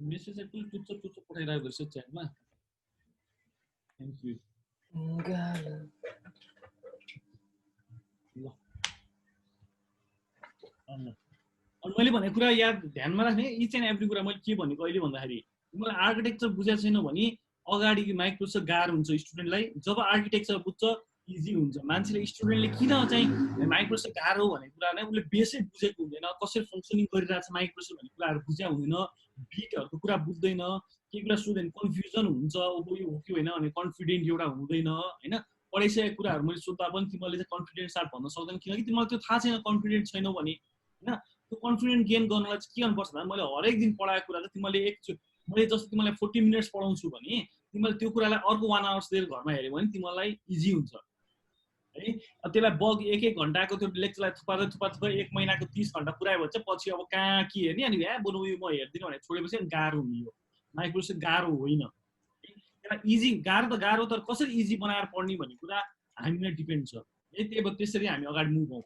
Message चाहिँ टुच्च पठाइरहेको रहेछ च्याटमा। Thank you. ल अनि मैले भनेको कुरा याद ध्यानमा राख्ने, इच एन्ड एभ्री कुरा मैले के भनेको अहिले भन्दाखेरि तिमीलाई आर्किटेक्चर बुझेको छैन भने अगाडि माइक्रोसफ्ट गाह्रो हुन्छ स्टुडेन्टलाई। जब आर्किटेक्चर बुझ्छ इजी हुन्छ। मान्छेले स्टुडेन्टले किन चाहिँ माइक्रोसफ्ट गाह्रो भनेको कुरा नै उसले बेसै बुझेको हुँदैन, कसरी फङ्सनिङ गरिरहेछ माइक्रोसफ्ट भन्ने कुराहरू बुझेको हुँदैन, बिटहरूको कुरा बुझ्दैन, के कुरा स्टुडेन्ट कन्फ्युजन हुन्छ, अब यो हो कि होइन भने कन्फिडेन्ट एउटा हुँदैन होइन। पढाइसकेको कुराहरू मैले सोद्धा पनि तिमीले चाहिँ कन्फिडेन्ट साथ भन्न सक्दैन, किनकि तिमीलाई त्यो थाहा छैन कन्फिडेन्ट छैनौ भने होइन। त्यो कन्फिडेन्ट गेन गर्नलाई चाहिँ के गर्नुपर्छ भन्दा मैले हरेक दिन पढाएको कुरा चाहिँ तिमीले मैले जस्तो तिमीलाई 40 मिनट्स पढाउँछु भने तिमीले त्यो कुरालाई अर्को 1 आवर्स दिएर घरमा हेऱ्यो भने तिमीलाई इजी हुन्छ है। त्यसलाई बग 1 घन्टाको त्यो लेक्चरलाई थुपार्दै 1 महिनाको 30 घन्टा पुऱ्यायो भने चाहिँ पछि अब कहाँ के हेर्ने, अनि बरु म हेर्दिनँ भनेर छोडेपछि गाह्रो हुने हो। माइक्रोसफ्ट गाह्रो होइन, इजी गाह्रो तर कसरी इजी बनाएर पढ्ने भन्ने कुरा हामीलाई डिपेन्ड छ है। त्यसरी हामी अगाडि मुभ हौँ।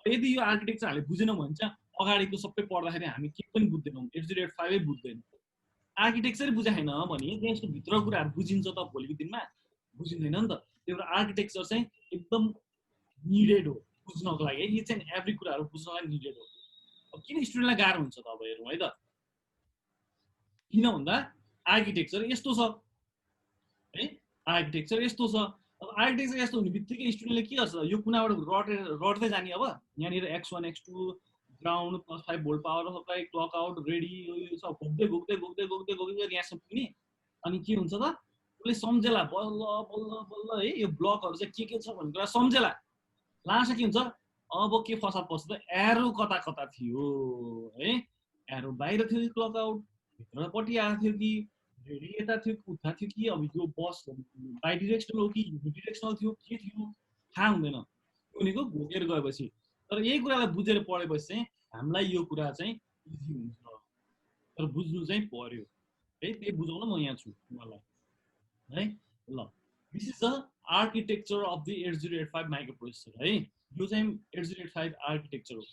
यदि यो आर्किटेक्चर हामीले बुझेनौँ भने चाहिँ अगाडिको सबै पढ्दाखेरि हामी के पनि बुझ्दैनौँ, 805 बुझ्दैनौँ। आर्किटेक्चरै बुझाएन भने त्यसको भित्र कुराहरू बुझिन्छ त भोलिको दिनमा? बुझिँदैन नि त। त्यो भएर आर्किटेक्चर चाहिँ एकदम निडेड हो बुझ्नको लागि, इच एन्ड एभ्री कुराहरू बुझ्नलाई निडेड हो। अब किन स्टुडेन्टलाई गाह्रो हुन्छ त अब हेरौँ है त। किन भन्दा आर्किटेक्चर यस्तो छ है, आर्किटेक्चर यस्तो छ। अब आर्किटेक्चर यस्तो हुने बित्तिकै स्टुडेन्टले के गर्छ, यो कुनाबाट रट्दै जाने। अब यहाँनिर x1 x2 ground +5 volt power supply clock out ready यो सब घुक्दै यहाँसम्म पुग्ने। अनि के हुन्छ त उसले सम्झेला बल्ल बल्ल बल्ल है यो ब्लकहरू चाहिँ के छ भन्ने कुरा सम्झेला। लास्ट के हुन्छ अब के फसाद पर्छ त, एरो कता कता थियो है, एरो बाहिर थियो कि क्लक आउट भित्रपट्टि आएको थियो कि रेडी यता थियो उता थियो कि अब यो बस बाई डिरेक्सनल हो कि डिरेक्सनल थियो के थियो थाहा हुँदैन भनेको घोकेर गएपछि। तर यही कुरालाई बुझेर पढेपछि चाहिँ हामीलाई यो कुरा चाहिँ इजी हुन्छ, तर बुझ्नु चाहिँ पर्यो है। त्यही बुझाउन म यहाँ छु मलाई है। ल this is the architecture of the 8085 microprocessor है। यो चाहिँ 8085 आर्किटेक्चर हो।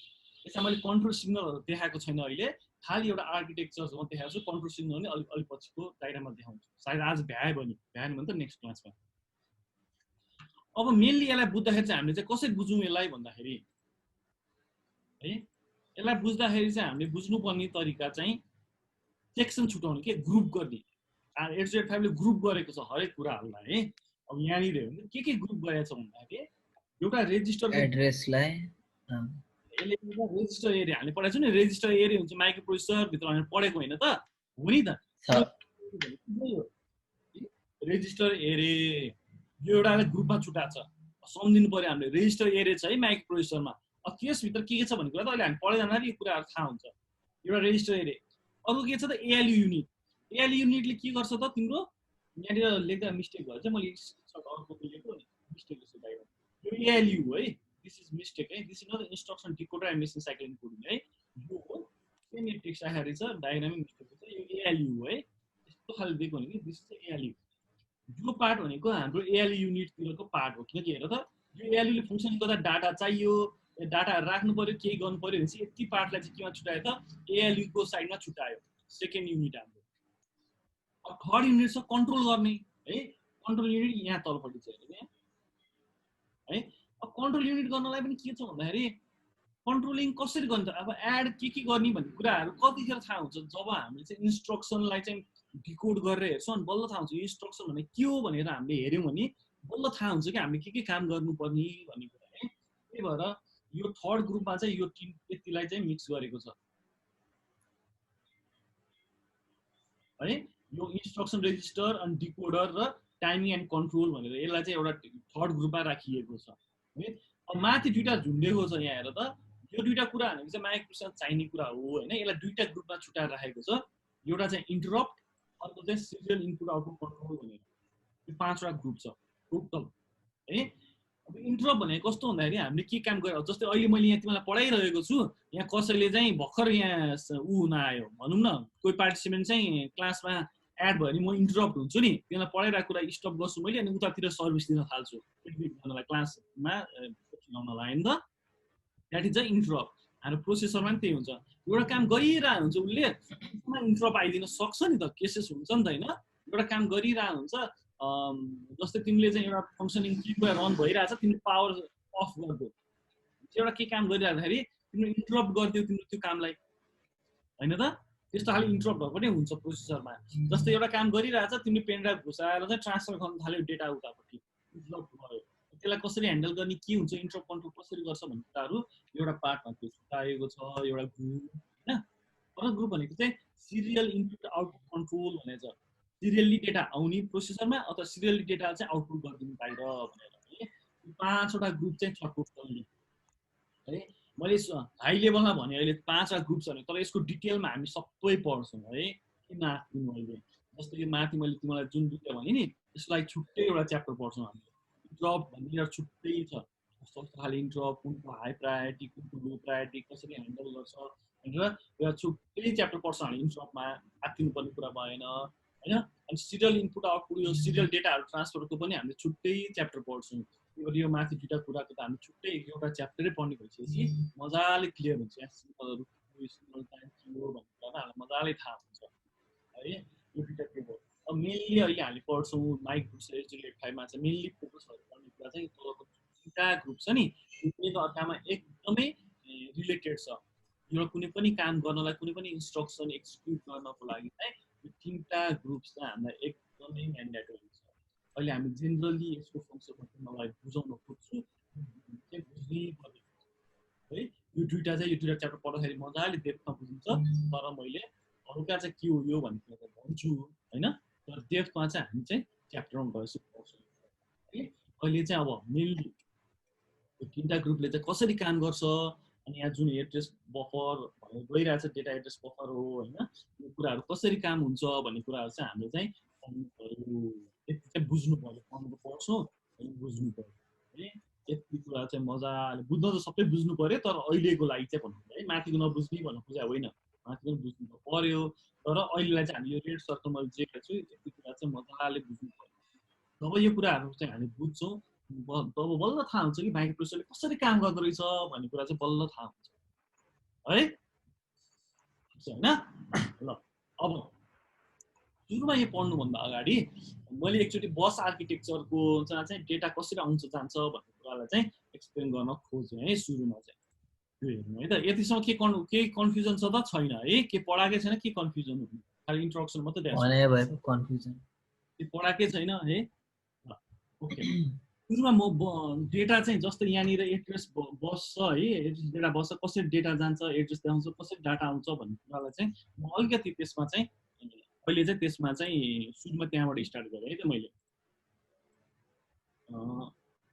यसमा मैले कन्ट्रोल सिग्नलहरू देखाएको छैन अहिले, खालि एउटा आर्किटेक्चर म देखाएको छु। कन्ट्रोल सिग्नल पनि अलिक पछिको डायग्राममा देखाउँछु, सायद आज भ्यायो भने त नेक्स्ट क्लासमा। अब मेनली यसलाई बुझ्दाखेरि चाहिँ हामीले चाहिँ कसरी बुझौँ यसलाई भन्दाखेरि है, यसलाई बुझ्दाखेरि चाहिँ हामीले बुझ्नुपर्ने तरिका चाहिँ सेक्सन छुटाउने, के ग्रुप गर्ने। 8085 ले ग्रुप गरेको छ हरेक कुराहरूलाई है। अब यहाँनिर के ग्रुप गरेको छ भन्दाखेरि एउटा रेजिस्टर एड्रेसलाई यसले रेजिस्टर एरिया हामीले पढाएको छु नि, रेजिस्टर एरिया हुन्छ माइक्रोप्रोसेसर भित्र हामीले पढेको होइन त हो नि त। रेजिस्टर एरिया यो एउटा ग्रुपमा छुटाएको छ, सम्झिनु पर्यो हामीले। रेजिस्टर एरिया छ है माइक्रोप्रोसेसरमा, अब त्यसभित्र के छ भन्ने कुरा त अहिले हामी पढ्दै जाँदाखेरि यो कुराहरू थाहा हुन्छ। एउटा रेजिस्टर एरिया, अर्को के छ त एएलयू युनिट। एएलयू युनिटले के गर्छ त तिम्रो यहाँनिर लेख्दा मिस्टेक भयो चाहिँ मैले अर्को लेखेको नि मिस्टेक जस्तो डायग्राम। यो एएलयू है, दिस इज मिस्टेक है, this is not instruction decoder and machine cycling coding है। यो हो सेम टेक्स्ट आएको छ, डायग्रामै मिस्टेक छ। यो एएलयू है, यस्तो खाले दिएको भने कि दिस इज एएलयू। यो पार्ट भनेको हाम्रो एएलयू युनिटतिरको पार्ट हो, किनकि हेर त यो एएलयूले फङ्सन गर्दा डाटा चाहियो, डाटा राख्नु पर्यो, केही गर्नु पर्यो भने चाहिँ यति पार्टलाई चाहिँ केमा छुटायो त एएलयूको साइडमा छुटायो, सेकेन्ड युनिट हाम्रो। अब थर्ड युनिट छ कन्ट्रोल गर्ने है, कन्ट्रोल युनिट यहाँ तलपट्टि छ है। अब कन्ट्रोल युनिट गर्नलाई पनि के छ भन्दाखेरि कन्ट्रोलिङ कसरी गर्ने त, अब एड के गर्ने भन्ने कुराहरू कतिखेर थाहा हुन्छ जब हामीले चाहिँ इन्स्ट्रक्सनलाई चाहिँ डिकोड गरेर हेर्छौँ अनि बल्ल थाहा हुन्छ यो इन्स्ट्रक्सन भने के हो भनेर हामीले हेऱ्यौँ भने बल्ल थाहा हुन्छ कि हामीले के काम गर्नुपर्ने भन्ने कुरा है। त्यही भएर यो थर्ड ग्रुपमा चाहिँ यो टिम यतिलाई चाहिँ मिक्स गरेको छ है। यो इन्स्ट्रक्सन रेजिस्टर अनि डिकोडर र टाइमिङ एन्ड कन्ट्रोल भनेर यसलाई चाहिँ एउटा थर्ड ग्रुपमा राखिएको छ है। अब माथि दुईटा झुन्डेको छ यहाँ हेर त, यो दुईटा कुरा भनेको चाहिँ माइक्रोप्रोसेसर चाहिने कुरा हो होइन। यसलाई दुईटा ग्रुपमा छुटाएर राखेको छ, एउटा चाहिँ इन्टरप्ट, अर्को चाहिँ सिरियल इनपुट आउटपुट कन्ट्रोल भनेर। यो 5वटा ग्रुप छ टोटल है। अब इन्टरप्ट भनेको कस्तो भन्दाखेरि हामीले के काम गरेर, जस्तै अहिले मैले यहाँ तिमीलाई पढाइरहेको छु, यहाँ कसैले चाहिँ भर्खर यहाँ हुन आयो भनौँ न, कोही पार्टिसिपेन्ट चाहिँ क्लासमा एड भयो भने म इन्टरप्ट हुन्छु नि, त्यसलाई पढाइरहेको कुरा स्टप गर्छु मैले अनि उतातिर सर्भिस दिन थाल्छु, एक्जिट गर्नलाई क्लासमा ल्याउनलाई होइन त द्याट इज द इन्टरप्ट हाम्रो प्रोसेसरमा पनि त्यही हुन्छ एउटा काम गरिरहेको हुन्छ उसले इन्टरप्ट आइदिन सक्छ नि त केसेस हुन्छ नि त होइन एउटा काम गरिरहेको हुन्छ जस्तै तिमीले चाहिँ एउटा फङ्सनिङ क्लिकबाट रन भइरहेछ तिमीले पावर अफ गरिदियो एउटा के काम गरिराख्दाखेरि तिमीले इन्टरप्ट गरिदियो तिम्रो त्यो कामलाई होइन त त्यस्तो खालि इन्टरप्टहरू पनि हुन्छ प्रोसेसरमा जस्तै एउटा काम गरिरहेछ तिमीले पेन ड्राइभ घुसाएर चाहिँ ट्रान्सफर गर्न थाल्यो डेटा उतापट्टि इन्टरप्ट भयो त्यसलाई कसरी ह्यान्डल गर्ने के हुन्छ इन्टरप्ट कन्ट्रोल कसरी गर्छ भन्ने कुराहरू एउटा पार्टमा त्यो छुट्याएको छ एउटा ग्रुप होइन अर्को ग्रुप भनेको चाहिँ सिरियल इनपुट आउटपुट कन्ट्रोल भनेको छ सिरियल्ली डेटा आउने प्रोसेसरमा अथवा सिरियल्ली डेटा चाहिँ आउटपुट गरिदिनु बाहिर भनेर है 5वटा ग्रुप चाहिँ छ टोटल्ली है मैले हाई लेभलमा भने अहिले 5वटा ग्रुप छ भने तर यसको डिटेलमा हामी सबै पढ्छौँ है कि माथि मैले जस्तो यो माथि मैले तिमीलाई जुन दुईवटा भने नि त्यसलाई छुट्टै एउटा च्याप्टर पढ्छौँ हामी इन्टरप्ट भन्ने एउटा छुट्टै छ कस्तो कस्तो खाले इन्टरप्ट कुनको हाई प्रायोरिटी कुनको लो प्रायोरिटी कसरी ह्यान्डल गर्छ भनेर एउटा छुट्टै च्याप्टर पढ्छौँ हामी इन्टरप्टमा आत्तिनुपर्ने कुरा भएन होइन अनि सिरियल इनपुट आउटपुट यो सिरियल डेटाहरू ट्रान्सफरको पनि हामीले छुट्टै च्याप्टर पढ्छौँ यो माथि दुईवटा कुराको त हामी छुट्टै एउटा च्याप्टरै पढ्ने भइसकेपछि मजाले क्लियर हुन्छ यहाँ सिम्पलहरू सिम्पल टाइम के हो भन्ने कुरा हामीलाई मजाले थाहा हुन्छ है यो दुईवटा के हो अब मेनली अहिले हामीले पढ्छौँ माइक ब्रुसर HTML5मा चाहिँ मेनली फोकसहरू गर्ने कुरा चाहिँ तलको दुईवटा ग्रुप छ नि एक अर्कामा एकदमै रिलेटेड छ यो कुनै पनि काम गर्नलाई कुनै पनि इन्स्ट्रक्सन एक्जिक्युट गर्नको लागि चाहिँ यो 3वटा ग्रुप चाहिँ हामीलाई एकदमै म्यान्डेटरी छ अहिले हामी जेनरली यसको फङ्सन मलाई बुझाउन खोज्छु चाहिँ बुझ्नै पर्ने है यो दुईवटा च्याप्टर पढ्दाखेरि मजाले डेप्थमा बुझिन्छ तर मैले अरूका चाहिँ के हो यो भन्ने कुरा चाहिँ भन्छु होइन तर डेप्थमा चाहिँ हामी चाहिँ च्याप्टरमा गएपछि पढ्छौँ है अहिले चाहिँ अब मेनली यो 3वटा ग्रुपले चाहिँ कसरी काम गर्छ अनि यहाँ जुन एड्रेस बफर भनेर गइरहेछ डेटा एड्रेस बफर हो होइन यो कुराहरू कसरी काम हुन्छ भन्ने कुराहरू चाहिँ हामीले चाहिँ पढ्नु पऱ्यो यति चाहिँ बुझ्नु पऱ्यो पढ्नु पढ्छौँ अनि बुझ्नु पऱ्यो है यति कुरा चाहिँ मजाले बुझ्न त सबै बुझ्नु पऱ्यो तर अहिलेको लागि चाहिँ भन्नु है माथिको नबुझ्ने भन्नु खोजे होइन माथिको पनि बुझ्नु त पऱ्यो तर अहिलेलाई चाहिँ हामी यो रेड सर्कलमा जेको छु यति कुरा चाहिँ मजाले बुझ्नु पऱ्यो जब यो कुराहरू चाहिँ हामी बुझ्छौँ तब बल्ल थाहा हुन्छ कि माइक्रो प्रोसेसरले कसरी काम गर्दो रहेछ भन्ने कुरा चाहिँ बल्ल थाहा हुन्छ है होइन ल अब सुरुमा यो पढ्नुभन्दा अगाडि मैले एकचोटि बस आर्किटेक्चरको चाहिँ डेटा कसरी आउँछ जान्छ भन्ने कुरालाई चाहिँ एक्सप्लेन गर्न खोजेँ है सुरुमा चाहिँ त्यो हेर्नु है त यतिसम्म केही कन्फ्युजन छ त छैन है के पढाएकै छैन के कन्फ्युजन हुनु खालि इन्ट्रोडक्सन मात्रै दिएको कन्फ्युजन के पढाएकै छैन है ओके सुरुमा म डेटा चाहिँ जस्तो यहाँनिर एड्रेस बस्छ है एड्रेस डेटा बस्छ कसरी डेटा जान्छ एड्रेस देखाउँछ कसरी डाटा आउँछ भन्ने कुरालाई चाहिँ म अलिकति त्यसमा चाहिँ अहिले चाहिँ त्यसमा चाहिँ सुरुमा त्यहाँबाट स्टार्ट गरेँ है त मैले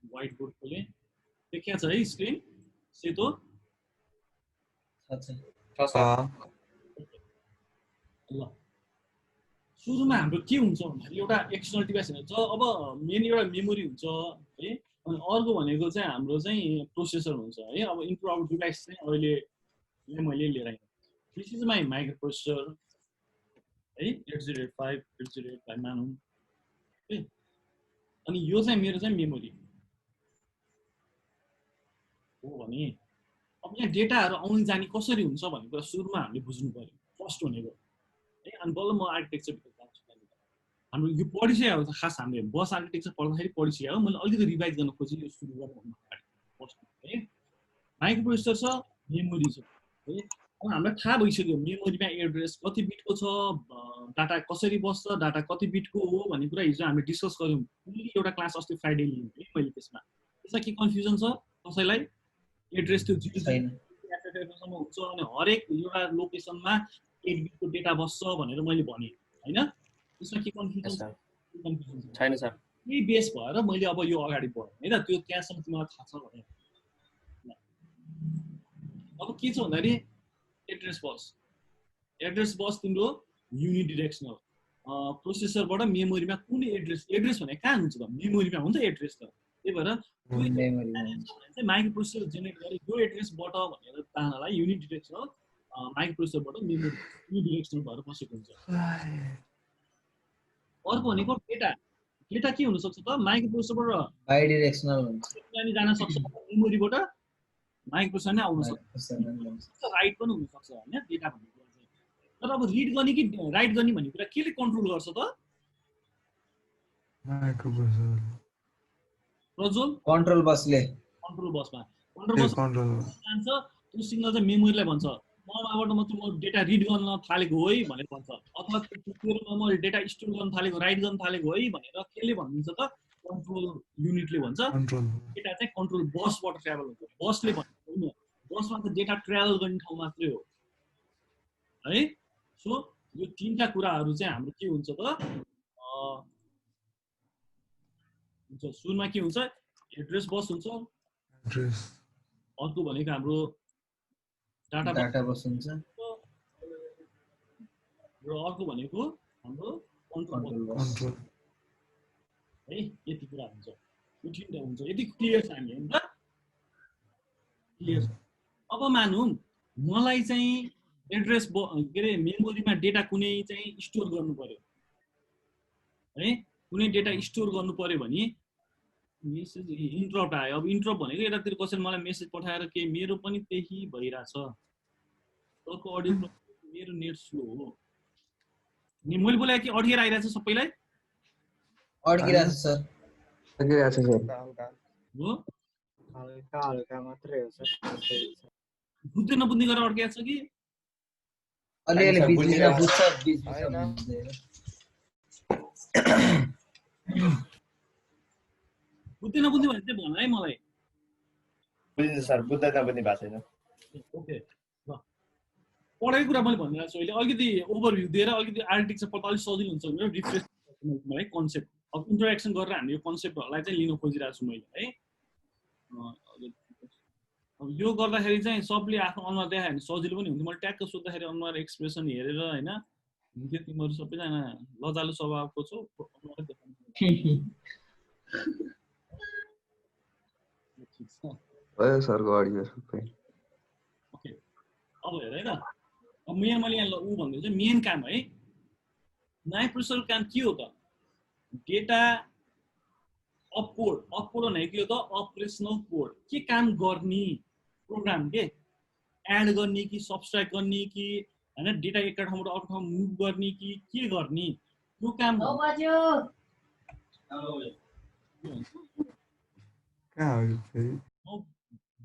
व्हाइट बोर्ड खोलेँ देखिया छ है स्क्रिन सेतो ल सुरुमा हाम्रो के हुन्छ भन्दाखेरि एउटा एक्सटर्नल डिभाइस हुन्छ अब मेन एउटा मेमोरी हुन्छ है अनि अर्को भनेको चाहिँ हाम्रो चाहिँ प्रोसेसर हुन्छ है अब इनपुट आउटपुट डिभाइस चाहिँ अहिले मैले लिएर आएँ this is my micro processor है 8085 मानौँ है अनि यो चाहिँ मेरो चाहिँ मेमोरी हो भने अब यहाँ डेटाहरू आउने जाने कसरी हुन्छ भन्ने कुरा सुरुमा हामीले बुझ्नु पर्यो फर्स्ट भनेको है अनि बल्ल म आर्किटेक्चर भित्र जान्छु हाम्रो यो पढिसक्यो त खास हामीले बस आर्किटेक्चर पढ्दाखेरि पढिसक्यो मैले अलिकति रिभाइज गर्न खोजेँ यो सुरु गर्नुभन्दा अगाडि फर्स्ट है माइक्रो प्रोसेसर छ मेमोरी छ है अब हामीलाई थाहा भइसक्यो मेमोरीमा एड्रेस कति बिटको छ डाटा कसरी बस्छ डाटा कति बिटको हो भन्ने कुरा हिजो हामीले डिस्कस गऱ्यौँ एउटा क्लास अस्ति फ्राइडे लियौँ है मैले त्यसमा के कन्फ्युजन छ कसैलाई एड्रेस त्यो 0 हुन्छ अनि हरेक एउटा लोकेसनमा 8 बिटको डेटा बस्छ भनेर मैले भने हैन त्यसमा के कन्फ्युजन छैन सर यही बेस भएर मैले अब यो अगाडि बढेँ है त त्यो त्यहाँसम्म तिमीलाई थाहा छ भने अब के छ भन्दाखेरि एड्रेस बस तिम्रो युनिडिरेक्सनल प्रोसेसरबाट मेमोरीमा कुन एड्रेस भने कहाँ हुन्छ त मेमोरीमा हुन्छ एड्रेस त त्यही भएर माइक्रो प्रोसेसर जेनेरेट गरे यो एड्रेसबाट भनेर तान्नलाई युनिडिरेक्सनल माइक्रो प्रोसेसरबाट मेमोरी युनिडिरेक्सनल भएर बसेको हुन्छ अर्को भनेको डेटा के हुन सक्छ त माइक्रो प्रोसेसरबाट बाइ डाइरेक्सनल हुन्छ पनि जान सक्छ मेमोरीबाट माइक्रो प्रोसेसर नै आउन सक्छ राइट पनि हुन सक्छ हैन डेटा भन्ने कुरा चाहिँ तर अब रिड गर्ने कि राइट गर्ने भन्ने कुरा केले कन्ट्रोल गर्छ त माइक्रो प्रोसेसर प्रज्वल कन्ट्रोल बसले कन्ट्रोल बसमा कन्ट्रोल बस जान्छ त्यो सिग्नल चाहिँ मेमोरीलाई भन्छ मबाट मात्र म डेटा रिड गर्न थालेको हो है भनेर भन्छ अथवा तेरोमा म डेटा स्टोर गर्न थालेको राइट गर्न थालेको है भनेर केले भनिदिन्छ त कन्ट्रोल युनिटले भन्छ डेटा चाहिँ कन्ट्रोल बसबाट ट्राभल हुन्छ बसले भन्छ होइन बसमा त डेटा ट्राभल गर्ने ठाउँ मात्रै हो है सो यो तीनटा कुराहरू चाहिँ हाम्रो के हुन्छ त हुन्छ सुरुमा के हुन्छ एड्रेस बस हुन्छ अर्को भनेको हाम्रो डाटा बस हुन्छ र अर्को भनेको हाम्रो कन्ट्रोल बस है यति कुरा हुन्छ यो तीनटा हुन्छ यति क्लियर छ हामी हैन त क्लियर अब मानौँ मलाई चाहिँ एड्रेस के अरे मेमोरीमा डेटा कुनै चाहिँ स्टोर गर्नु पर्यो है कुनै डेटा स्टोर गर्नु पर्यो भने मेसेज इन्टरप्ट आयो अब इन्टरप्ट भनेको यतातिर कसैले मलाई मेसेज पठाएर के मेरो पनि त्यही भइरहेछ अर्को अडियो मेरो नेट स्लो हो नि मैले बोलेको कि अड्किएर आइरहेछ सबैलाई अड्किरहेछ सर अड्किरहेछ सर हो हल्का हल्का मात्रै हो सर बुझ्दै नबुझ्ने गरेर अड्किएको छ कि अलिअलि बिचमा बुझ्छ बुझ्दै नबुझ्ने भने चाहिँ भन है मलाई बुझिन्छ सर बुझ्दै नबुझ्ने भएको छैन ओके ल पढाइ कुरा मैले भनिरहेको छु अहिले अलिकति ओभरभ्यू दिएर अलिकति आर्टिकल पढ्दा अलिक सजिलो हुन्छ भनेर रिफ्रेस मलाई कन्सेप्ट अब इन्टरेक्सन गरेर हामीले यो कन्सेप्टहरूलाई चाहिँ लिन खोजिरहेको छु मैले है अब यो गर्दाखेरि चाहिँ सबले आफ्नो अनुहार देखायो भने सजिलो पनि हुन्थ्यो मैले ट्याक्क सोद्धाखेरि अनुहार एक्सप्रेसन हेरेर होइन के तिमीहरू सबैजना लजालु स्वभावको छौ अनुहार देखाउनु सरको अडियो सबै ओके अब हेर है त अब मैले यहाँ ऊ भन्दैछु मेन काम है माइक्रो प्रोसेसरको काम के हो त डेटा अपकोड भनेको के हो त अपरेसनल कोड के काम गर्ने प्रोग्राम के एड गर्ने कि सब्सट्र्याक्ट गर्ने कि हैन डेटा एक ठाउँबाट अर्को ठाउँ मुभ गर्ने कि के गर्ने त्यो काम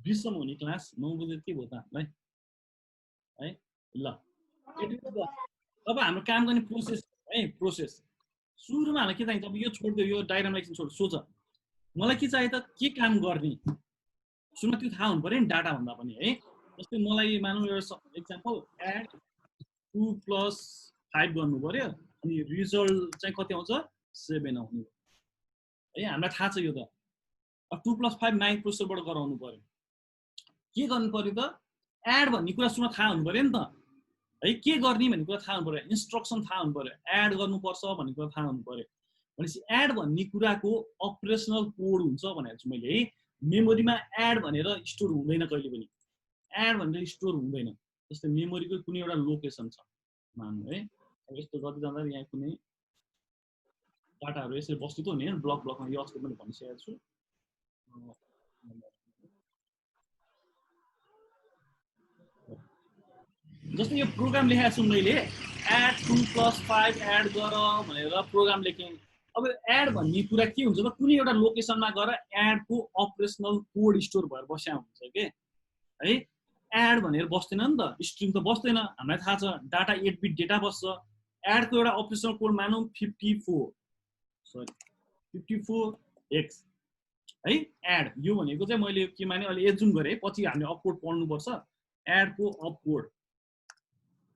विश्वमा हुने क्लास 9 बजे के भयो त हामीलाई है ल अब हाम्रो काम गर्ने प्रोसेस है प्रोसेस सुरुमा हामीलाई के चाहिन्छ अब यो छोड्दियो यो डायग्रामलाई एकछिन छोड सोच मलाई के चाहियो त के काम गर्ने सुरुमा त्यो थाहा हुनु पर्यो नि डाटा भन्दा पनि है जस्तै मलाई मानौँ एउटा एक्जाम्पल एड 2 + 5 गर्नु पर्यो अनि रिजल्ट चाहिँ कति आउँछ 7 आउने है हामीलाई थाहा छ यो त अब 2 + 5 माइक्रो प्रोसेसरबाट गराउनु पर्यो के गर्नु पर्यो त एड भन्ने कुरा सुरुमा थाहा हुनु पर्यो नि त है के गर्ने भन्ने कुरा थाहा हुनु पर्यो इन्स्ट्रक्सन थाहा हुनु पर्यो एड गर्नुपर्छ भन्ने कुरा थाहा हुनु पर्यो भनेपछि एड भन्ने कुराको अपरेसनल कोड हुन्छ भनेको छु मैले है मेमोरीमा एड भनेर स्टोर हुँदैन कहिले पनि एड भनेर स्टोर हुँदैन जस्तै मेमोरीको कुनै एउटा लोकेसन छ मान्नु है यस्तो गर्दै जाँदा यहाँ कुनै डाटाहरू यसरी बस्नु त हुने ब्लकमा यो अस्ति पनि भनिसकेको छु जस्तै यो प्रोग्राम लेखेको छु मैले एड 2 + 5 एड गर भनेर प्रोग्राम लेखेँ अब एड भन्ने कुरा के हुन्छ त कुनै एउटा लोकेसनमा गएर एडको अपरेसनल कोड स्टोर भएर बस्या हुन्छ के है एड भनेर बस्दैन नि त स्ट्रिङ त बस्दैन हामीलाई थाहा छ डाटा 8 बिट डेटा बस्छ एडको एउटा अपरेसनल कोड मानौँ 54x है एड यो भनेको चाहिँ मैले के माने अहिले एजुम गरेँ पछि हामीले अपकोड पढ्नुपर्छ एडको अपकोड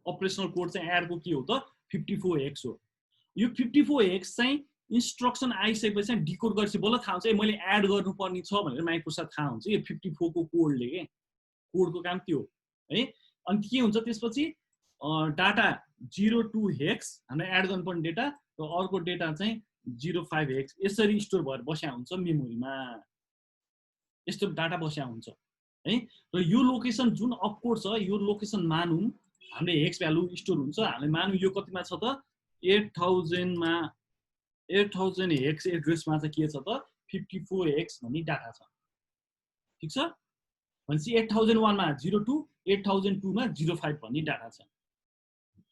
अपरेसनल कोड चाहिँ एडको के हो त 54x हो यो 54x चाहिँ इन्स्ट्रक्सन आइसकेपछि डिकोड गरेपछि बल्ल थाहा हुन्छ मैले एड गर्नुपर्ने छ भनेर माइक्रोसफ्ट थाहा हुन्छ यो 54 को कोडले के कोडको काम त्यो है अनि के हुन्छ त्यसपछि डाटा 02x हामीले एड गर्नुपर्ने डेटा र अर्को डेटा चाहिँ 05x यसरी स्टोर भएर बस्या हुन्छ मेमोरीमा यस्तो डाटा बस्या हुन्छ है र यो लोकेसन जुन अपकोड छ यो लोकेसन मानौँ हामीले हेक्स भ्यालु स्टोर हुन्छ हामीले मानौँ यो कतिमा छ त 8000 मा 8000 हेक्स एड्रेसमा चाहिँ के छ त 54 हेक्स भन्ने डाटा छ ठीक छ भनेपछि 8001 मा 02 8002 मा 05 भन्ने डाटा छ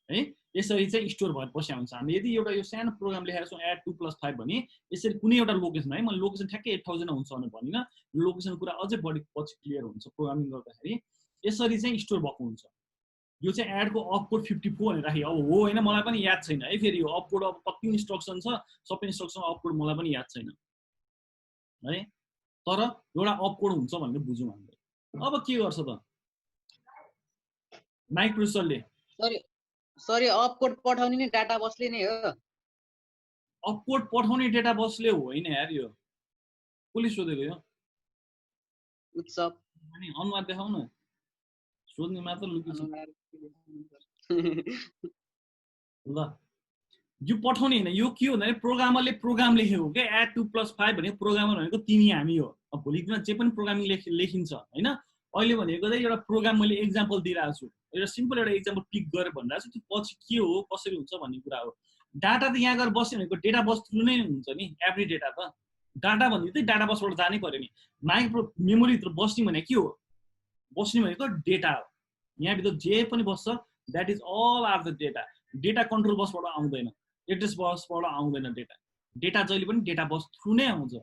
है यसरी चाहिँ स्टोर भएर बस्या हुन्छ हामी यदि एउटा यो सानो प्रोग्राम लेखेर छौं add 2 + 5 भने यसरी कुनै एउटा लोकेसन है मैले लोकेसन ठ्याक्कै 8000 हुन्छ भनेर भनिन लोकेसन कुरा अझै बढी पछि क्लियर हुन्छ प्रोग्रामिङ गर्दाखेरि यसरी चाहिँ स्टोर भएको हुन्छ यो चाहिँ एड को अपकोड 54 भनेर राखे अब हो हैन मलाई पनि याद छैन है फेरि यो अपकोड अब कति इन्स्ट्रक्सन छ सबै इन्स्ट्रक्सन अपकोड मलाई पनि याद छैन है तर एउटा अपकोड हुन्छ भनेर बुझौं हामीले अब के गर्छ त माइक्रोसफ्टले सरी अपकोड पठाउने नि डाटा बसले नै हो अपकोड पठाउने डेटा बसले होइन यार यो कसले सोधेको यो उत्सव अनि अनुहार देखाउन सोध्ने मात्र लुकी छ ल यो पठाउने हैन यो के हो भने प्रोग्रामरले प्रोग्राम लेखेको के add 2 + 5 भनेको प्रोग्रामर भनेको तिमी हामी हो अब भोलि दिन जे पनि प्रोग्रामिङ लेखिन्छ हैन अहिले भनेको चाहिँ एउटा प्रोग्राम मैले एक्जाम्पल दिइरहेको छु एउटा सिम्पल एउटा एक्जाम्पल पिक गरेर भनिरहेको छु त्यो पछि के हो कसरी हुन्छ भन्ने कुरा हो डाटा त यहाँ गएर बस्यो भनेको डेटा बस थ्रु नै हुन्छ नि एभ्री डेटा त डाटा भन्ने चाहिँ डाटा बसबाट जानै पर्यो नि माइक्रो मेमोरी भित्र बस्ने भने के हो बस्ने भनेको डेटा हो यहाँ भित्र जे पनि बस्छ that is all are the data data control बसबाट आउँदैन एड्रेस बसबाट आउँदैन डेटा जहिले पनि डेटा बस थ्रु नै आउँछ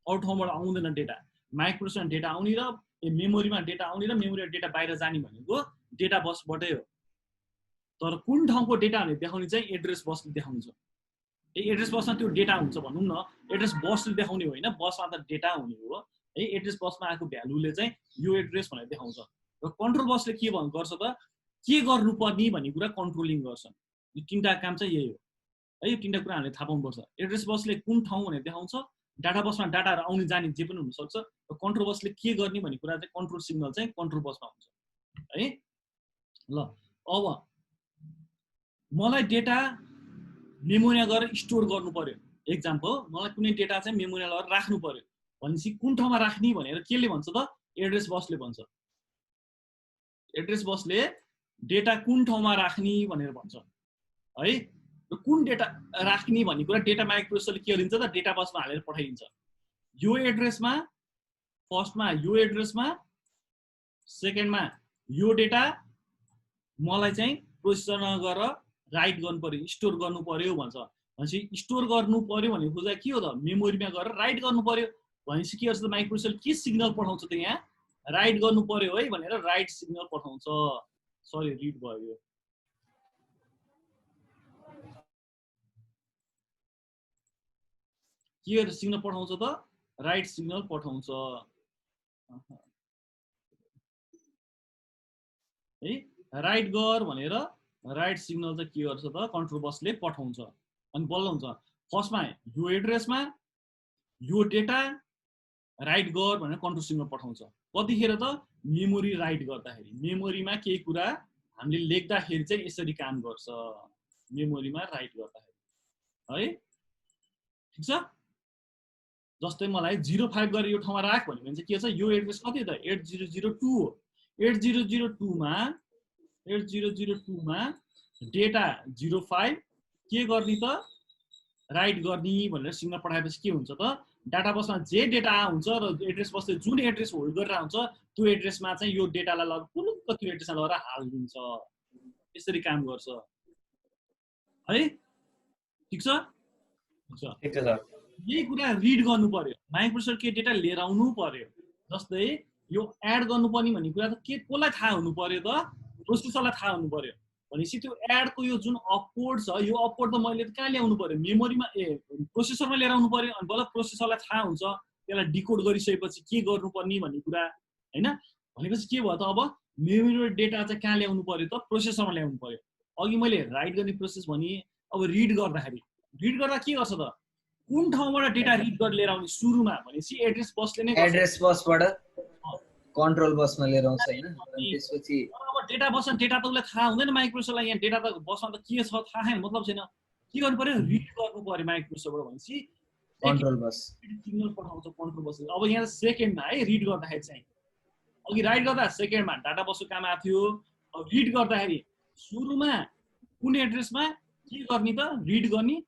अरू ठाउँबाट आउँदैन डेटा माइक्रोसफ्टमा डेटा आउने र मेमोरीमा डेटा आउने र मेमोरीमा डेटा बाहिर जाने भनेको डेटा बसबाटै हो तर कुन ठाउँको डेटा भने देखाउने चाहिँ एड्रेस बसले देखाउँछ एड्रेस बसमा त्यो डेटा हुन्छ भनौँ न एड्रेस बसले देखाउने होइन बसमा त डेटा हुने हो है एड्रेस बसमा आएको भ्यालुले चाहिँ यो एड्रेस भनेर देखाउँछ र कन्ट्रोल बसले के गर्छ त के गर्नुपर्ने भन्ने कुरा कन्ट्रोलिङ गर्छ यो तीनटा काम चाहिँ यही हो है यो तीनटा कुरा हामीले थाहा पाउनुपर्छ एड्रेस बसले कुन ठाउँ भनेर देखाउँछ डाटा बसमा डाटाहरू आउने जाने जे पनि हुनसक्छ र कन्ट्रोल बसले के गर्ने भन्ने कुरा चाहिँ कन्ट्रोल सिग्नल चाहिँ कन्ट्रोल बसमा हुन्छ है ल अब मलाई डेटा मेमोरीमा गएर स्टोर गर्नु पर्यो एक्जाम्पल मलाई कुनै डेटा चाहिँ मेमोरीमा लगेर राख्नु पर्यो भनेपछि कुन ठाउँमा राख्ने भनेर केले भन्छ त एड्रेस बसले भन्छ एड्रेस बसले डेटा कुन ठाउँमा राख्ने भनेर भन्छ है र कुन डेटा राख्ने भन्ने कुरा डेटा माइक्रोसफ्टले के गरिन्छ त डेटा बसमा हालेर पठाइदिन्छ यो एड्रेसमा फर्स्टमा यो एड्रेसमा सेकेन्डमा यो डेटा मलाई चाहिँ प्रोसेसरमा गएर राइट गर्नु पर्यो स्टोर गर्नु पर्यो भन्छ भनेपछि स्टोर गर्नु पर्यो भनेको कुरा के हो त मेमोरीमा गएर राइट गर्नु पर्यो भनेपछि के गर्छ त माइक्रोसफ्ट के सिग्नल पठाउँछ त यहाँ राइट गर्नु पर्यो है भनेर राइट सिग्नल पठाउँछ सरी रिड भयो के गरेर सिग्नल पठाउँछ त राइट सिग्नल पठाउँछ है राइट गर भनेर राइट सिग्नल चाहिँ के गर्छ त कन्ट्रोल बसले पठाउँछ अनि बल्ल हुन्छ फर्स्टमा यो एड्रेसमा यो डेटा राइट गर भनेर कन्ट्रोल सिग्नल पठाउँछ कतिखेर त मेमोरी राइट गर्दाखेरि मेमोरीमा केही कुरा हामीले लेख्दाखेरि चाहिँ यसरी काम गर्छ मेमोरीमा राइट गर्दाखेरि है ठीक छ जस्तै मलाई 05 गरेर यो ठाउँमा राख भन्यो भने चाहिँ के छ यो एड्रेस कति त 8002 हो 8002 मा डेटा 05 के गर्ने त राइट गर्ने भनेर सिग्नल पठाएपछि के हुन्छ त डाटा बसमा जे डेटा हुन्छ र एड्रेस बसले जुन एड्रेस होल्ड गरेर हुन्छ त्यो एड्रेसमा चाहिँ यो डेटालाई लगेर पुलुक्क त्यो एड्रेसमा लगेर हालिदिन्छ यसरी काम गर्छ है ठीक छ ठीक छ सर यही कुरा रिड गर्नु पर्यो माइक्रोसफ्ट के डेटा लिएर आउनु पर्यो जस्तै यो एड गर्नुपर्ने भन्ने कुरा त के कसलाई थाहा हुनु पर्यो त प्रोसेसरलाई थाहा हुनु पर्यो भनेपछि त्यो एडको यो जुन अपकोड छ यो अपकोड त मैले कहाँ ल्याउनु पर्यो मेमोरीमा प्रोसेसरमा लिएर आउनु पर्यो अनि बल्ल प्रोसेसरलाई थाहा हुन्छ त्यसलाई डिकोड गरिसकेपछि के गर्नुपर्ने भन्ने कुरा हैन भनेपछि के भयो त अब मेमोरी डेटा चाहिँ कहाँ ल्याउनु पर्यो त प्रोसेसरमा ल्याउनु पर्यो अघि मैले राइट गर्ने प्रोसेस भने अब रिड गर्दाखेरि रिड गर्दा के गर्छ त कुन ठाउँबाट डेटा रिड गरेर लिएर आउने सुरुमा भनेपछि एड्रेस बसले नै एड्रेस बसबाट कन्ट्रोल बसमा लिएर आउँछ हैन त्यसपछि अब डेटा बसमा डेटा त उसलाई थाहा हुँदैन माइक्रोसफ्टलाई यहाँ डेटा त बसमा त के छ थाहा छैन मतलब छैन के गर्नु पर्यो रिड गर्नु पर्यो माइक्रोसफ्टबाट भनेपछि कन्ट्रोल बस सिग्नल पठाउँछ कन्ट्रोल बसले अब यहाँ सेकेन्डमा है रिड गर्दाखेरि चाहिँ अघि राइट गर्दा सेकेन्डमा डाटा बसको काम आएको थियो अब रिड गर्दाखेरि सुरुमा कुन एड्रेसमा के गर्ने त रिड गर्ने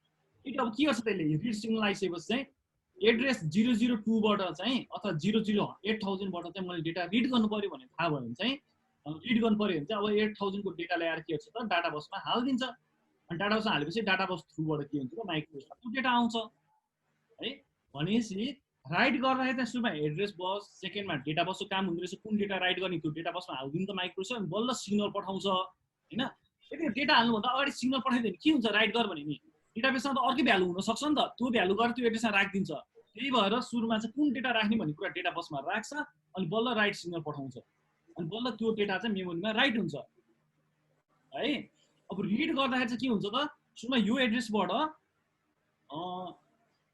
यो अब के गर्छ त्यसले रिड सिग्नल आइसकेपछि चाहिँ एड्रेस 002 बाट चाहिँ अथवा 008,000 बाट चाहिँ मैले डेटा रिड गर्नु पर्यो भने थाहा भयो भने चाहिँ रिड गर्नु पर्यो भने चाहिँ अब 8,000 को डेटा ल्याएर के गर्छ त डाटा बसमा हालिदिन्छ अनि डाटा बसमा हालेपछि डाटा बस थ्रुबाट के हुन्छ त माइक्रोसमा त्यो डेटा आउँछ है भनेपछि राइट गर्दाखेरि चाहिँ सुरुमा एड्रेस बस सेकेन्डमा डेटा बसको काम हुँदो रहेछ कुन डेटा राइट गर्ने त्यो डेटा बसमा हालिदिनु त माइक्रोस अनि बल्ल सिग्नल पठाउँछ होइन यदि डेटा हाल्नुभन्दा अगाडि सिग्नल पठाइदियो भने के हुन्छ राइट गर भने नि डेटाबेसमा त अर्कै भ्यालु हुनसक्छ नि त त्यो भ्यालु गरेर त्यो एड्रेसमा राखिदिन्छ त्यही भएर सुरुमा चाहिँ कुन डेटा राख्ने भन्ने कुरा डेटा बसमा राख्छ अनि बल्ल राइट सिग्नल पठाउँछ अनि बल्ल त्यो डेटा चाहिँ मेमोरीमा राइट हुन्छ है अब रिड गर्दाखेरि चाहिँ के हुन्छ त सुरुमा यो एड्रेसबाट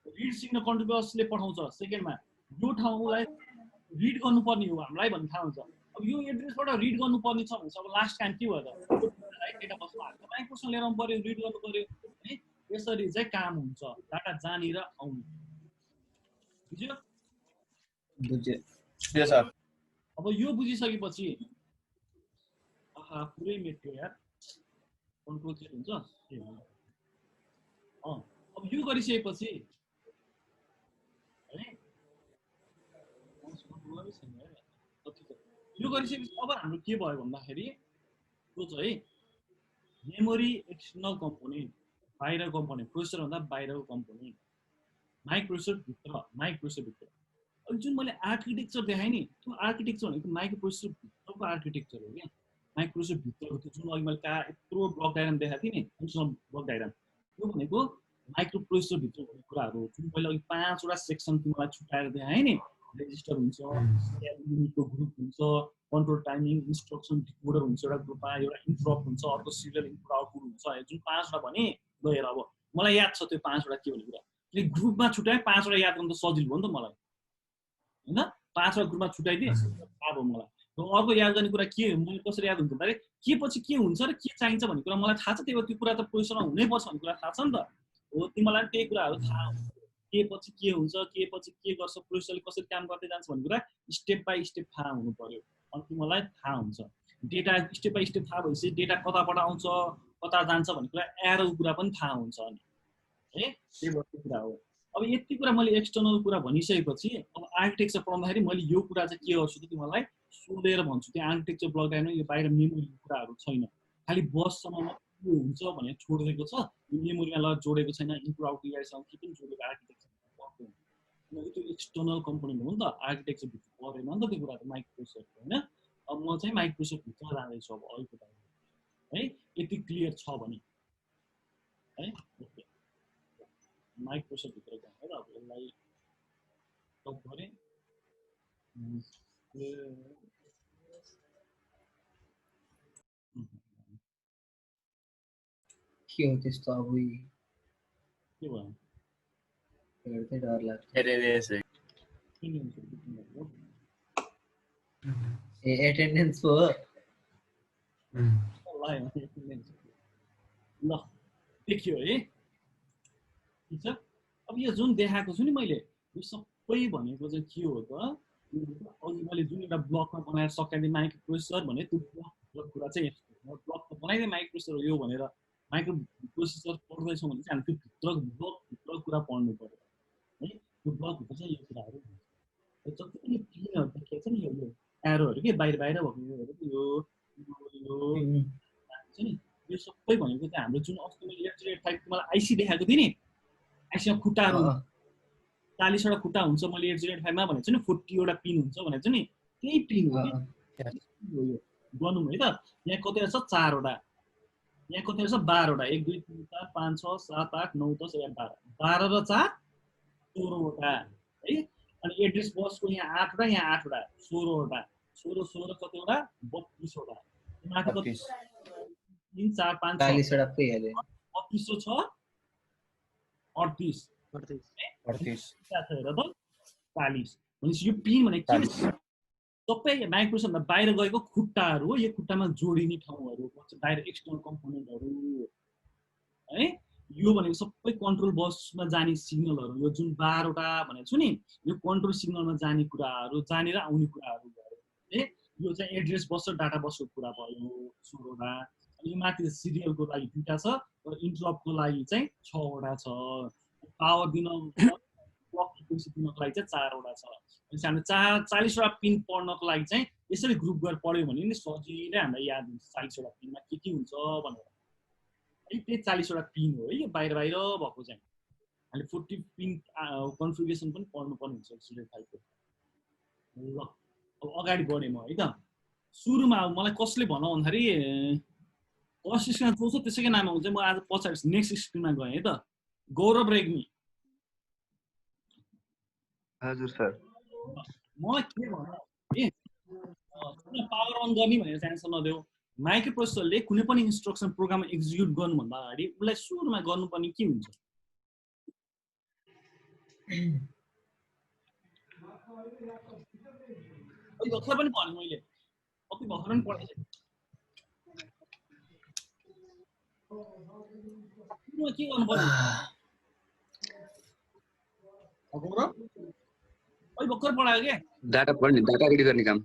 रिड सिग्नल कन्ट्रोल बसले पठाउँछ सेकेन्डमा यो ठाउँलाई रिड गर्नुपर्ने हो हामीलाई भन्ने थाहा हुन्छ अब यो एड्रेसबाट रिड गर्नुपर्ने छ भने अब लास्ट टाइम के भयो त डेटा बसमा हाल्छ माइक्रोसमा लिएर आउनु पर्यो रिड गर्नु पर्यो है यसरी चाहिँ काम हुन्छ डाटा जहाँनिर आउने बुझ्यो बुझ्यो सर अब यो बुझिसकेपछि पुरै मेट्यो यार कन्ट्रोल चेक हुन्छ अब यो गरिसकेपछि है यो गरिसकेपछि अब हाम्रो के भयो भन्दाखेरि यो चाहिँ मेमोरी एक्सटर्नल कम्पोनेन्ट बाहिरको कम्पोनेन्ट प्रोसेसर भन्दा बाहिरको कम्पोनेन्ट माइक्रोप्रोसेसर भित्र अनि जुन मैले आर्किटेक्चर देखाएँ नि त्यो आर्किटेक्चर भनेको माइक्रोप्रोसेसर भित्रको आर्किटेक्चर हो क्या माइक्रोप्रोसेसर भित्रको त्यो जुन अघि मैले यत्रो ब्लक डायग्राम देखाएको थिएँ नि फङ्सनल ब्लक डायग्राम त्यो भनेको माइक्रोप्रोसेसर भित्र हुने कुराहरू हो जुन मैले अघि 5 वटा सेक्सन मलाई छुट्याएर देखाएँ नि रेजिस्टर हुन्छ युनिटको ग्रुप हुन्छ कन्ट्रोल टाइमिङ इन्स्ट्रक्सन डिकोडर हुन्छ एउटा ग्रुपमा एउटा इन्टरप्ट हुन्छ अर्को सिरियल इनपुट आउटपुट हुन्छ जुन 5 वटा भने गएर अब मलाई याद छ त्यो 5 वटा के भन्ने कुरा त्यो ग्रुपमा छुट्याए 5 वटा याद गर्नु त सजिलो हो नि त मलाई हैन 5 वटा ग्रुपमा छुट्याइदिए थाहा भयो मलाई र अर्को याद गर्ने कुरा के मैले कसरी याद हुन्छ भने के पछि के हुन्छ र के चाहिन्छ भन्ने कुरा मलाई थाहा छ त्यही भएर त्यो कुरा त प्रोसेसरमा हुनैपर्छ भन्ने कुरा थाहा छ नि त हो तिमीलाई त्यही कुराहरू थाहा हुन्छ के पछि के हुन्छ के पछि के गर्छ प्रोसेसरले कसरी काम गर्दै जान्छ भन्ने कुरा स्टेप बाइ स्टेप थाहा हुनु पर्यो अनि तिमीलाई थाहा हुन्छ डेटा स्टेप बाइ स्टेप थाहा भएपछि डेटा कताबाट आउँछ कता जान्छ भन्ने कुरा एरोको कुरा पनि थाहा हुन्छ अनि है त्यही भएर कुरा हो अब यति कुरा मैले एक्सटर्नल कुरा भनिसकेपछि अब आर्किटेक्चर पढाउँदाखेरि मैले यो कुरा चाहिँ के गर्छु त तिमीलाई सोधेर भन्छु त्यो आर्किटेक्चर ब्लक डायग्राम यो बाहिर मेमोरीको कुराहरू छैन खालि बससम्म के हुन्छ भनेर छोडिदिएको छ यो मेमोरीमा लगेर जोडेको छैन इनपुट आउटपुट डिभाइससँग के पनि जोडेको आर्किटेक्चर पर्दैन किनकि त्यो एक्सटर्नल कम्पोनेन्ट हो नि त आर्किटेक्चर भित्र परेन नि त त्यो कुरा त माइक्रोप्रोसेसर होइन अब म चाहिँ माइक्रोप्रोसेसर भित्र जाँदैछु अब अहिलेको टाइममा है यति क्लियर छ भने है ओके माइक्रोप्रोसेसर भित्र गएर अब यसलाई टप गरेँ के हो त्यस्तो अब के भयो हेर्दै डर लाग्छ ए एटेन्डेन्स हो ल देखियो है ठिक छ अब यो जुन देखाएको छु नि मैले यो सबै भनेको चाहिँ के हो त अघि मैले जुन एउटा ब्लकमा बनाएर सकाइदिएँ माइक्रोप्रोसेसर भने त्यो ब्लक कुरा चाहिँ ब्लक त बनाइदिएँ माइक्रोप्रोसेसर यो भनेर माइक्रो प्रोसेसर पढ्दैछौँ भने चाहिँ हामी त्यो भित्रको कुरा पढ्नु पर्यो है त्यो ब्लकभित्र चाहिँ यो कुराहरू हुन्छ जति पनि पिनहरू देखिएको छ नि यो एरोहरू के बाहिर बाहिर भएको यो हुन्छ नि यो सबै भनेको चाहिँ हाम्रो जुन अस्ति मैले 8085 मलाई आइसी देखाएको थिएँ नि आइसीमा खुट्टाहरू 40 वटा खुट्टा हुन्छ मैले 8085 मा भनेको छु नि 40 वटा पिन हुन्छ भनेको छु नि त्यही पिन हो यो गनौँ है त यहाँ कति छ 4 वटा यहाँ कति छ 12 वटा 1 2 3 4 5 6 7 8 9 10 11 12 र 4 16 वटा है अनि एड्रेस बसको यहाँ 8 वटा यहाँ 8 वटा 16 वटा 16 कति वटा 32 वटा माथि कति 3 4 5 40 वटा पो हेरे 32 छ 38 हेर त 40 भनेपछि यो पिन भने के सबै माइक्रोप्रोसेसरमा बाहिर गएको खुट्टाहरू हो यो खुट्टामा जोडिने ठाउँहरू बाहिर एक्सटर्नल कम्पोनेन्टहरू है यो भनेको सबै कन्ट्रोल बसमा जाने सिग्नलहरू यो जुन 12 वटा भनेको छु नि यो कन्ट्रोल सिग्नलमा जाने कुराहरू जानेर आउने कुराहरू भयो है यो चाहिँ एड्रेस बस र डाटा बसको कुरा भयो 16 वटा अनि माथि सिरियलको लागि 2टा छ र इन्टरप्टको लागि चाहिँ 6वटा छ पावर दिन क्लक फ्रिक्वेन्सी दिनको लागि चाहिँ 4वटा छ अनि हामीले 40वटा पिन पढ्नको लागि चाहिँ यसरी ग्रुप गरेर पढ्यो भने नि सजिलै हामीलाई याद हुन्छ 40वटा पिनमा के हुन्छ भनेर है त्यही 40वटा पिन हो है यो बाहिर बाहिर भएको चाहिँ हामीले 40 पिन कन्फिगरेसन पनि पढ्नुपर्ने हुन्छ स्टुडेन्ट फाइलको ल अब अगाडि बढेँ म है त सुरुमा अब मलाई कसले भनौँ भन्दाखेरि फर्स्ट स्क्रिनमा जो छ त्यसैको नाम आउँछ म आज पछाडि नेक्स्ट स्क्रिनमा गएँ है त गौरव रेग्मी हजुर सर मलाई के भन्नु ए पावर अन गर्ने भनेर चाहिँ आन्सर नदेऊ माइक्रो प्रोसेसरले कुनै पनि इन्स्ट्रक्सन प्रोग्राम एक्जिक्युट गर्नुभन्दा अगाडि उसलाई सुरुमा गर्नुपर्ने के हुन्छ भर्खर पनि भने मैले अति भर्खर पनि पढेको के गर्नु पर्यो भर्खर पढायो क्या डाटा पढ्ने डाटा रेडी गर्ने काम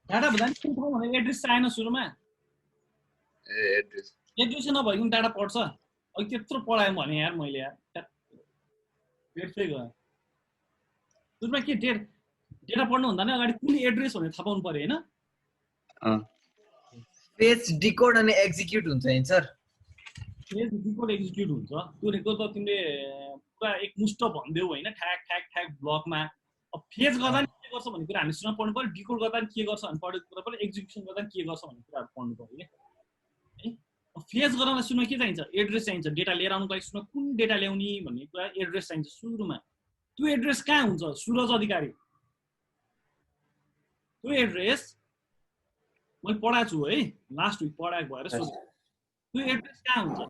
डाटा भन्दा पनि एड्रेस चाहिएन सुरुमा एड्रेस नभइकन डाटा पढ्छ अघि त्यत्रो पढाएँ भने यार मैले यार पेटै गयो सुरुमा के डेटा पढ्नुभन्दा नि अगाडि कुन एड्रेस भनेर थाहा पाउनु पर्यो होइन फेच डिकोड अनि एक्जिक्युट हुन्छ नि सर फेच डिकोड एक्जिक्युट हुन्छ त्यो त तिमीले पुरा एकमुष्ट भनिदेऊ होइन ठ्याक ठ्याक ठ्याक ब्लकमा अब फेच गर्दा नि के गर्छ भन्ने कुरा हामी सुरुमा पढ्नु पर्यो डिकोड गर्दा नि के गर्छ भन्ने पढेको कुरा पनि एक्जिक्युसन गर्दा नि के गर्छ भन्ने कुराहरू पढ्नु पर्यो है फेच गर्नलाई सुरुमा के चाहिन्छ एड्रेस चाहिन्छ डेटा लिएर आउनुको लागि सुरुमा कुन डेटा ल्याउने भन्ने कुरा एड्रेस चाहिन्छ सुरुमा त्यो एड्रेस कहाँ हुन्छ सुरज अधिकारी त्यो एड्रेस मैले पढाएको छु है लास्ट विक पढाएको भएर त्यो एड्रेस कहाँ हुन्छ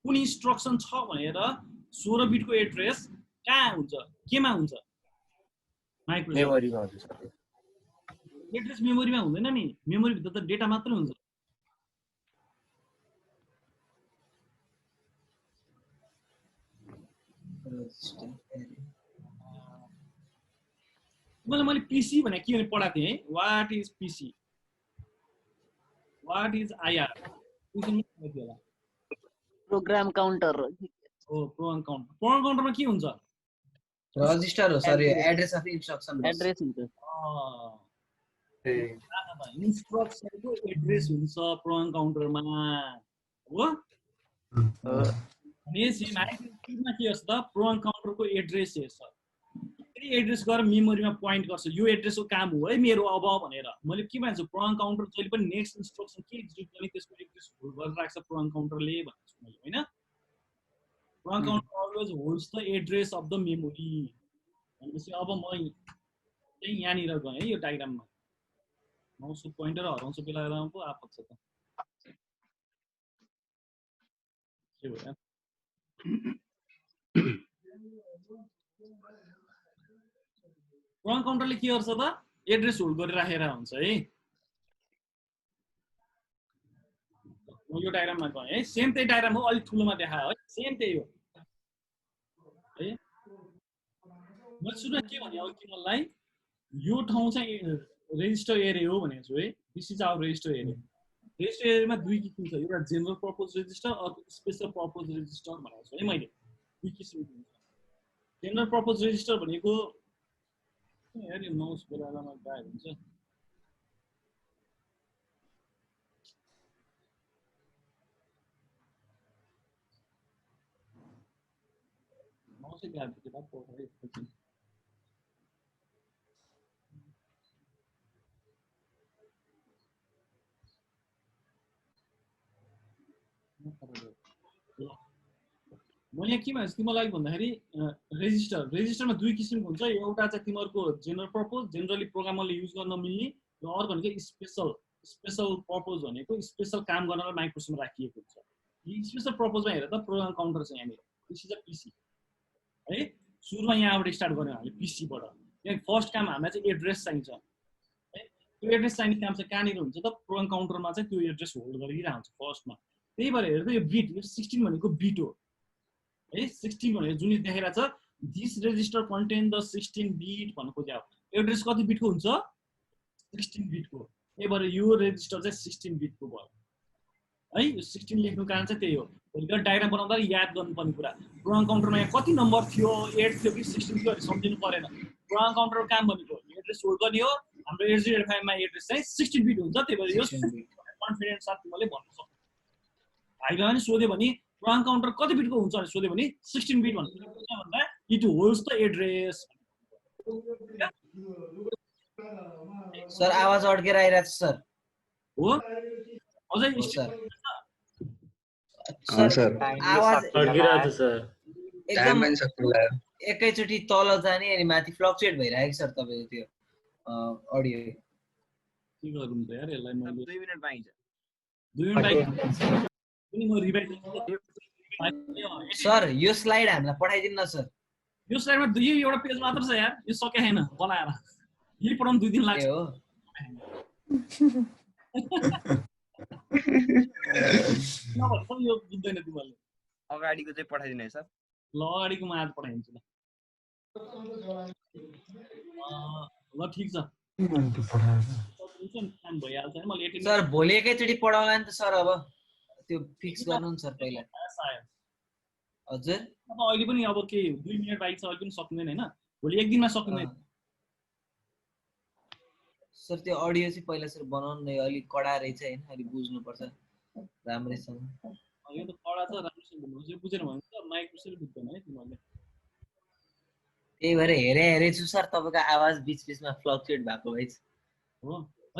कुन इन्स्ट्रक्सन छ भनेर 16 बिटको एड्रेस कहाँ हुन्छ केमा हुन्छ मेमोरीमा हुन्छ सर एड्रेस मेमोरीमा हुँदैन नि मेमोरी भित्र त डेटा मात्रै हुन्छ मैले पीसी भने के पढाएको थिएँ है what is PC what is IR program counter हो प्रोग्राम काउन्टरमा के हुन्छ रजिस्टर हो सर यो एड्रेस अफ इन्स्ट्रक्सन एड्रेस हुन्छ इन्स्ट्रक्सनको एड्रेस हुन्छ प्रोग्राम काउन्टरमा हो नेसमा के गर्छ त प्रोग्राम काउन्टरको एड्रेस हेर्छ एड्रेस गरेर मेमोरीमा पोइन्ट गर्छ यो एड्रेसको काम हो है मेरो अब भनेर मैले के भन्छु प्रोग्राम काउन्टर जहिले पनि नेक्स्ट इन्स्ट्रक्सन के एक्जिक्युट गर्ने त्यसको एड्रेस होल्ड गरेर राख्छ प्रोग्राम काउन्टरले भनेको छु मैले होइन program counter always holds the address of the memory भनेपछि अब म चाहिँ यहाँनिर गएँ है यो डायग्राममा माउसको पोइन्टर हराउँछ बेला बेलामा पो आपत छ त के भयो प्रोग्राम काउन्टरले के गर्छ त एड्रेस होल्ड गरेर राखेर हुन्छ है म यो डायग्राममा गएँ है सेम त्यही डायग्राम हो अलिक ठुलोमा देखायो है सेम त्यही हो है मैले सुरुमा के भने अघि तिमीलाई यो ठाउँ चाहिँ रेजिस्टर एरिया हो भनेको छु है this is our register area register एरियामा दुई किसिम छ एउटा जेनरल पर्पज रेजिस्टर अर्को स्पेसल पर्पज रेजिस्टर भनेको छु है मैले दुई किसिमको हुन्छ जेनरल पर्पज रेजिस्टर भनेको यार यो माउस बेलामा गायब हुन्छ माउसै गायब भयो किताब पढ्दै मैले के भन्छु तिमीलाई भन्दाखेरि रेजिस्टरमा दुई किसिमको हुन्छ एउटा चाहिँ तिमीहरूको जेनरल पर्पज जेनरली प्रोग्रामरले युज गर्न मिल्ने र अर्को भनेको स्पेसल पर्पज भनेको स्पेसल काम गर्नलाई माइक्रोसफ्टमा राखिएको हुन्छ यी स्पेसल पर्पजमा हेरेर त प्रोग्राम काउन्टर छ यहाँनिर दिस इज अ पीसी है सुरुमा यहाँबाट स्टार्ट गर्यौँ हामीले पीसीबाट यहाँ फर्स्ट काम हामीलाई चाहिँ एड्रेस चाहिन्छ है त्यो एड्रेस चाहिने काम चाहिँ कहाँनिर हुन्छ त प्रोग्राम काउन्टरमा चाहिँ त्यो एड्रेस होल्ड गरिरहन्छ फर्स्टमा त्यही भएर हेरेर यो बिट यो 16 भनेको बिट हो है 16 भनेको जुन देखाइरहेको छ this register contain the 16 bit भन्नु खोजेको एड्रेस कति बिटको हुन्छ 16 बिटको त्यही भएर यो रेजिस्टर चाहिँ 16 बिटको भयो है 16 लेख्नु कारण चाहिँ त्यही हो भोलिका डायग्राम बनाउँदा याद गर्नुपर्ने कुरा प्रोग्राम काउन्टरमा यहाँ कति नम्बर थियो 8 थियो कि 16 थियो भने सम्झिनु परेन प्रोग्राम काउन्टरको काम भनेको एड्रेस होल्ड गर्ने हो हाम्रो 8085 मा एड्रेस चाहिँ 16 बिट हुन्छ त्यही भएर यो कन्फिडेन्स साथ तिमीले भन्न सक्छौ भाइले पनि सोध्यो भने प्रोग्राम काउन्टर कति बिटको हुन्छ भने सोध्यो भने 16 बिट भन्दा it holds the address sir आवाज अड्केर आइरहेको छ सर हो अझै सर आवाज अड्किरहेको छ सर एकदम पनि सक्नु लाग्यो एकैचोटि तल जाने अनि माथि फ्लक्चुएट भइरहेको सर तपाईँको त्यो अडियो के गरौँ त यार यसलाई मैले 2 मिनेट बाँकी छ 2 मिनेट बाइक पनि म रिभाइज सर यो स्लाइड हामीलाई पठाइदिनु न सर यो स्लाइडमा दुई एउटा पेज मात्र छ यार यो सके छैन बनाएर यही पढाउन 2 दिन लाग्छ ए हो नभए यो बुझ्दैन तिमीहरूले अगाडिको चाहिँ पठाइदिनु है सर ल अगाडिको म आज पठाइदिन्छु ल ठिक छ काम भइहाल्छ है मैले एटिन सर भोलि एकैचोटि पढाउला नि त सर अब त्यो फिक्स गर्नु नि सर पहिला सायद हजुर अब अहिले पनि अब के 2 मिनेट बाइक छ अहिले पनि सक्दैन हैन भोलि एक दिनमा सकिँदैन सर त्यो अडियो चाहिँ पहिला सर बनाउनु नै अलिक कडा रहेछ हैन अलि बुझ्नुपर्छ राम्रैसँग यो त कडा छ राम्रोसँग बुझ्नु यो बुझेर भने त माइक्रोसोफ्ट बुझ्दैन है तिमीहरूले त्यही भएर हेरे छु सर तपाईँको आवाज बीच बीचमा फ्लक्चुएट भएको भइ हो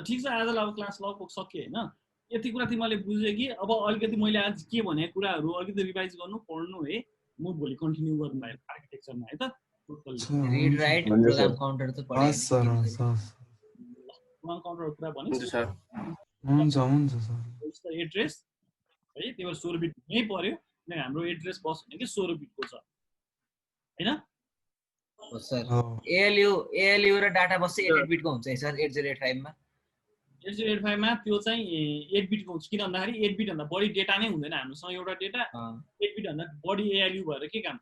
ठिक छ आज अब क्लास लगभग सकियो हैन यति कुरा तिमीहरूले बुझ्यो कि अब अलिकति मैले आज के भनेको कुराहरू अलिकति रिभाइज गर्नु पढ्नु है म भोलि कन्टिन्यू गर्नु भयो आर्किटेक्चरमा है त रिड राइट प्रोग्राम काउन्टर त पढाइ सर प्रोग्राम काउन्टरको कुरा भने हुन्छ सर हुन्छ सर एड्रेस है त्यही भएर 16 बिट यही पर्यो किनकि हाम्रो एड्रेस बस भनेको 16 बिटको छ हैन हो सर एएलयू र डाटा बस चाहिँ 8 बिटको हुन्छ है सर 8085 मा 8085 मा त्यो चाहिँ 8 बिटको हुन्छ किन भन्दाखेरि 8 बिट भन्दा बढी डेटा नै हुँदैन हामीसँग एउटा डेटा 8 बिट भन्दा बढी एएलयू भएर के काम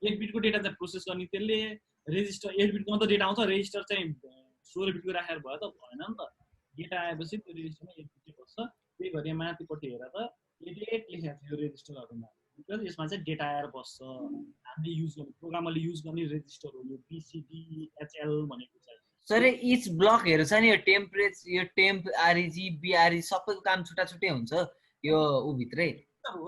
8 बिटको डेटा चाहिँ प्रोसेस गर्ने त्यसले रेजिस्टर 8 बिटको मात्र डेटा आउँछ रेजिस्टर चाहिँ 16 बिटको राखेर भयो त भएन नि त डेटा आएपछि त्यो रेजिस्टरमा 8 बिट बस्छ त्यही भएर यहाँ माथिपट्टि हेर त 88 लेखेको थियो रेजिस्टरहरुमा बिकज यसमा चाहिँ डेटा आएर बस्छ हामीले युज गर्ने प्रोग्रामरले युज गर्ने रेजिस्टर हो यो बीसीडी एचएल भनेको चाहिँ सर इच ब्लकहरु छ नि यो टेम्प आरइजी बीआरइजी सबैको काम छुट्टा छुट्टै हुन्छ यो उ भित्रै हो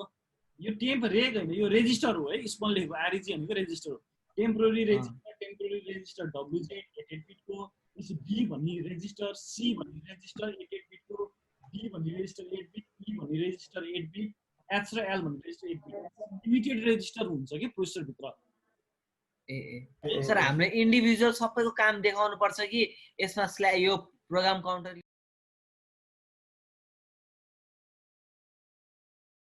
यो टेम्प रेग हैन यो रेजिस्टर हो है स्मल लेखेको आरइजी भनेको रेजिस्टर हो टेम्पोररी रेजिस्टर डब्ल्युजे 88 बिटको त्यसै बी भन्ने रेजिस्टर सी भन्ने रेजिस्टर 88 बिटको डी भन्ने रेजिस्टर 8 बिट ई भन्ने रेजिस्टर 8 बिट एच र एल भन्ने रेजिस्टर 8 बिट लिमिटेड रेजिस्टर हुन्छ के प्रोसेसर भित्र ए सर हामीले इन्डिभिजुअल सबैको काम देखाउनु पर्छ कि यसमा यो प्रोग्राम काउन्टर